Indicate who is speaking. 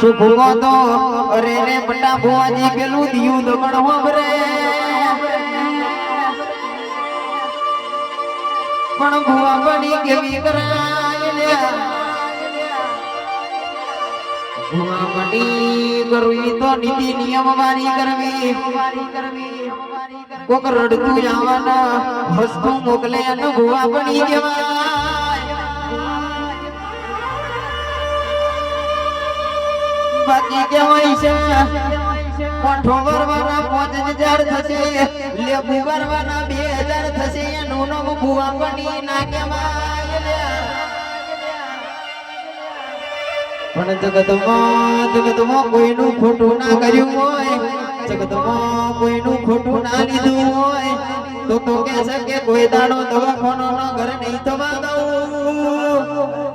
Speaker 1: સુખો તો અરે રે બટા ભુવાજી પેલું દિયું દમણ હોબરે પણ ભુવા બની કેવી કરાય લે ભુવા બની કરવી તો નીતિ નિયમ વારી કરવી કોક રડતું આવવાના હસતું મોકલે અને ભુવા બની જવાય બાકી કેવાય છે કોઠો વરવાના 5000 થશે લેબુ વરવાના 2000 થશે એનું નામ ભુવા બની ના કહેવાય પણ જગતમાં કોઈનું ખોટું ના કર્યું હોય જગતમાં કોઈનું ખોટું ના લીધું હોય તો કે છે કે કોઈ દાડો દવાખાનો ન ઘર નહીં થવા દઉં